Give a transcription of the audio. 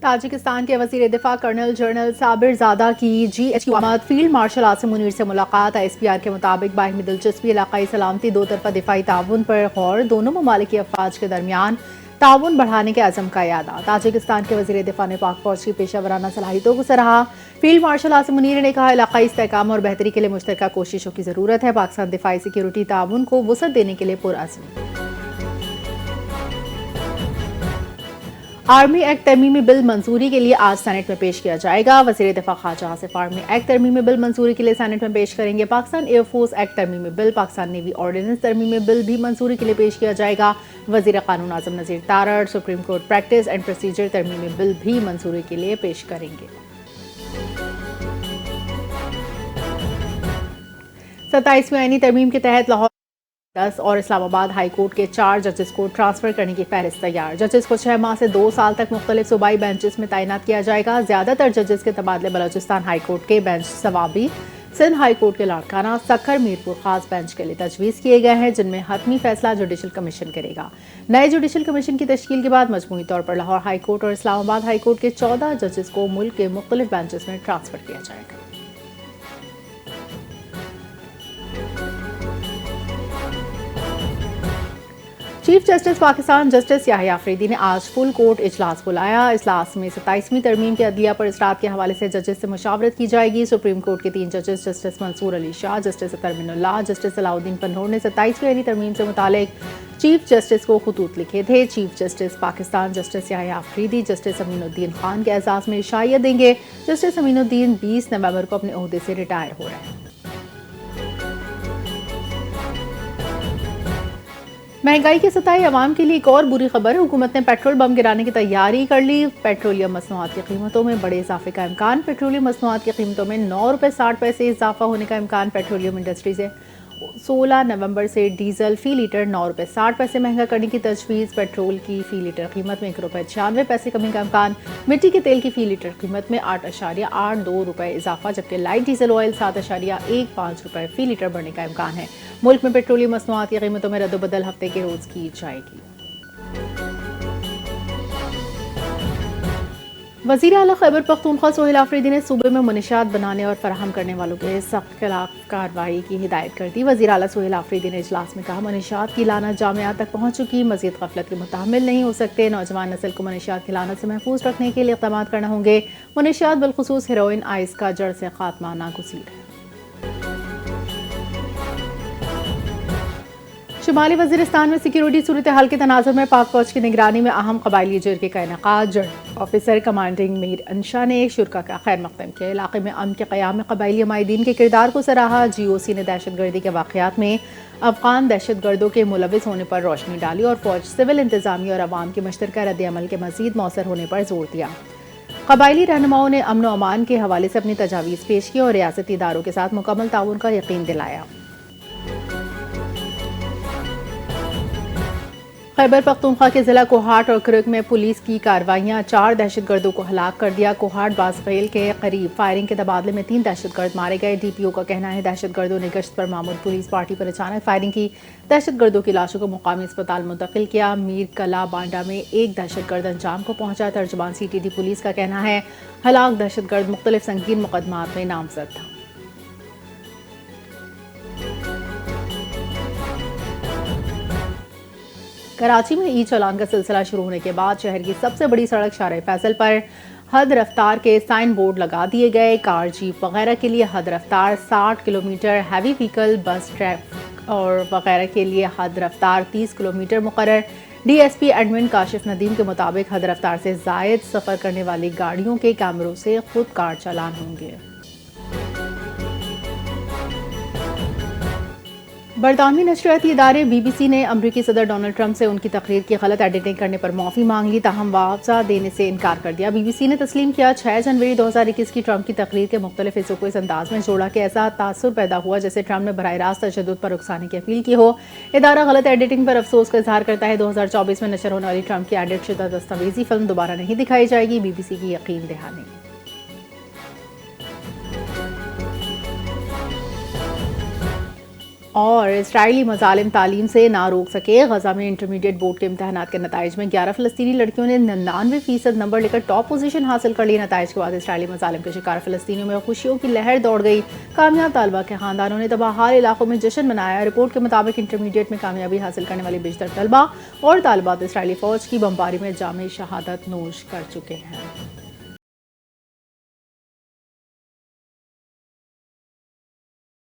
Tajikistan के वज़ीर दिफा कर्नल जनरल साबिर ज़ादा की GH की आमद फील्ड मार्शल आसिम मुनीर से मुलाकात। ISPR के मुताबिक बाहिमी दिलचस्पी, इलाकाई सलामती, दो तरफा दिफाई ताउन पर गौर, दोनों ममालिक की अफवाज के दरमियान ताउन बढ़ाने के अज़म का यादा। ताजिकिस्तान के वज़ीर दिफा ने पाक फौज की पेशा वराना सलाहियतों को सराहा। फील्ड मार्शल आसिम मुनीर ने कहा, इलाकाई इस्तेहकाम और बेहतरी के लिए मुश्तरका कोशिशों की ज़रूरत है। पाकिस्तान दिफाई सिक्योरिटी ताउन को वुसअत देने के लिए पुरअज़्म। आर्मी एक्ट तरमीमी बिल मंजूरी के लिए आज सेनेट में पेश किया जाएगा। वज़ीर दिफा ख्वाजा आसिफ आर्मी एक्ट तरमीमी बिल मंजूरी के लिए सेनेट में पेश करेंगे। पाकिस्तान एयरफोर्स एक्ट तरमीमी बिल, पाकिस्तान नेवी ऑर्डिनेंस तरमीमी बिल भी मंजूरी के लिए पेश किया जाएगा। वज़ीर कानून Azam Nazir Tarar supreme court practice and procedure तरमीमी बिल भी मंजूरी के लिए पेश करेंगे। 27वीं आईनी तरमीम के तहत लाहौर 10 और इस्लामाबाद हाई कोर्ट के 4 जजेस को ट्रांसफर करने की फहरिस्त तैयार। जजेस को 6 माह से 2 साल तक मुख्तलिफ सूबाई बेंचेस में तैनात किया जाएगा। ज्यादातर जजेस के तबादले बलोचिस्तान हाई कोर्ट के bench Swabi, Sindh high court के लाड़काना, सक्खर, मीरपुर खास बेंच के लिए तजवीज़ किए गए हैं, जिनमें हतमी फैसला जुडिशल कमीशन करेगा। नए जुडिशल कमीशन की तश्कील के बाद मजमूई तौर पर लाहौर हाई कोर्ट और इस्लामाबाद हाई कोर्ट के 14 जजेस को मुल्क के मुख्तलिफ बेंचेस में ट्रांसफर किया जाएगा। Chief justice Pakistan justice Yahya Afridi ने आज फुल कोर्ट इजलास बुलाया। इजलास में 27वीं तरमीम के अदलिया पर इसरात के हवाले से जजेस से मुशावरत की जाएगी। सुप्रीम कोर्ट के 3 जजेस जस्टिस मंसूर अली शाह, जस्टिस अतर मिनुल्लाह, जस्टिस सलाउद्दीन पन्नूर ने 27वीं आईनी तरमीम से मुतालिक चीफ जस्टिस को खतूत लिखे थे। Chief justice Pakistan justice Yahya Afridi justice Aminuddin Khan के एजाज में इशाइयत देंगे। जस्टिस अमीनुद्दीन 20 नवंबर को अपने ओहदे से रिटायर हो रहे हैं। महंगाई के सताए अवाम के लिए एक और बुरी खबर है। हुकूमत ने पेट्रोल बम गिराने की तैयारी कर ली। पेट्रोलियम मसनूआत की कीमतों में बड़े इजाफे का इम्कान। पेट्रोलियम मसनूआत की कीमतों में 9 रुपये 60 पैसे इजाफा होने का इम्कान। पेट्रोलियम इंडस्ट्री से 16 नवंबर से डीजल फी लीटर 9 रुपये 60 पैसे महंगा करने की तजवीज़। पेट्रोल की फी लीटर कीमत में 1 रुपये 96 पैसे कमी का इम्कान। मिट्टी के तेल की फी लीटर कीमत में 8.82 रुपये इजाफा, जबकि लाइट डीजल ऑयल 7.15 रुपये फी लीटर बढ़ने का इम्कान है। मुल्क में पेट्रोलियम मसनूआत की कीमतों में रद्दोबदल हफ्ते के रोज की जाएगी। वज़ीर आला खैबर पख्तूनख्वा सोहेल आफरीदी ने सूबे में मुनशियात बनाने और फराहम करने वालों के सख्त खिलाफ कार्रवाई की हिदायत कर दी। वज़ीर आला सोहेल आफरीदी ने इजलास में कहा, मुनशियात की लानत जामियात तक पहुँच चुकी, मज़ीद गफलत के मुताहमिल नहीं हो सकते। नौजवान नस्ल को मुनशियात की लानत से महफूज रखने के लिए इक़दाम करना होंगे। मुनशियात बिलखुसूस हेरोइन आइस का जड़ से खात्मा नागुज़ीर है। शुमाली वज़ीरिस्तान में सिक्योरिटी सूरत हाल के तनाज़ुर में पाक फौज की निगरानी में अहम कबायली जरगे का इनेकाद। जनरल ऑफिसर कमांडिंग मीर अंशा ने शुरा का खैर मकदम किया। इलाके में अमन के क़याम में कबायली अमायदीन के किरदार को सराहा। GOC ने दहशतगर्दी के वाक़यात में अफगान दहशतगर्दों के मुलविस होने पर रोशनी डाली और फौज, सिविल इंतजामिया और अवाम के मुश्तरका रद्द-ए-अमल के मज़ीद मौसर होने पर जोर दिया। कबायली रहनुमाओं ने अमन व अमान के हवाले से अपनी तजावीज़ पेश की और रियासती इदारों के साथ मुकम्मल ताउन का यकीन दिलाया। खैबर पख्तूनख्वा के जिला कोहाट और क्रुक में पुलिस की कार्रवाइयां, 4 दहशतगर्दों को हलाक कर दिया। कोहाट बासखेल के करीब फायरिंग के तबादले में 3 दहशतगर्द मारे गए। DPO का कहना है, दहशतगर्दों ने गश्त पर मामूर पुलिस पार्टी पर अचानक फायरिंग की। दहशतगर्दों की लाशों को मुकामी अस्पताल मुंतकिल किया। मीर कला बांडा में एक दहशतगर्द अंजाम को पहुंचा। तर्जुमान CTD पुलिस का कहना है, हलाक दहशतगर्द मुख्तलिफ संगीन मुकदमात में नामजद था। कराची में ई चालान का सिलसिला शुरू होने के बाद शहर की सबसे बड़ी सड़क शाह फैसल पर हद रफ्तार के साइन बोर्ड लगा दिए गए। कार, जीप वगैरह के लिए हद रफ्तार 60 किलोमीटर, हैवी व्हीकल, बस, ट्रक और वगैरह के लिए हद रफ्तार 30 किलोमीटर मुकर्रर। DSP एडमिन काशिफ नदीम के मुताबिक हद रफ्तार से जायद सफ़र करने वाली गाड़ियों के कैमरों से खुद कार चालान होंगे। बरतानवी नशरियाती इदारे BBC ने अमरीकी सदर डोनाल्ड ट्रंप से उनकी तकरीर की गलत एडिटिंग करने पर माफ़ी मांग ली, ताहम मुआवजा देने से इनकार कर दिया। BBC ने तस्लीम किया, 6 जनवरी 2021 की ट्रंप की तकरीर के मुख्तलिफ हिस्सों को इस अंदाज में जोड़ा कि ऐसा तासुर पैदा हुआ जैसे ट्रंप ने बराह रास्त तशद्दुद पर रुखसाने की अपील की हो। इदारा गलत एडिटिंग पर अफसोस का इजहार करता है। 2024 में नशर होने वाली ट्रंप की एडिट शुदा दस्तावेजी फिल्म दोबारा नहीं दिखाई जाएगी। BBC की यकीन दहानी। और इसराइली मज़ालिम तालीम से ना रोक सके। गजा में इंटरमीडिएट बोर्ड के इम्तहानात के नताइज में 11 फ़लस्तीनी लड़कियों ने 99% नंबर लेकर टॉप पोजीशन हासिल कर ली। नताइज के बाद इसराइली मज़ालिम के शिकार फ़लस्तीनियों में खुशियों की लहर दौड़ गई। कामयाब तालबा के ख़ानदानों ने तबाहार इलाकों में जश्न मनाया। रिपोर्ट के मुताबिक इंटरमीडिएट में कामयाबी हासिल करने वाली बेशतर तलबा और तालबात इसराइली फ़ौज की बमबारी में जामे शहादत नोश कर चुके हैं।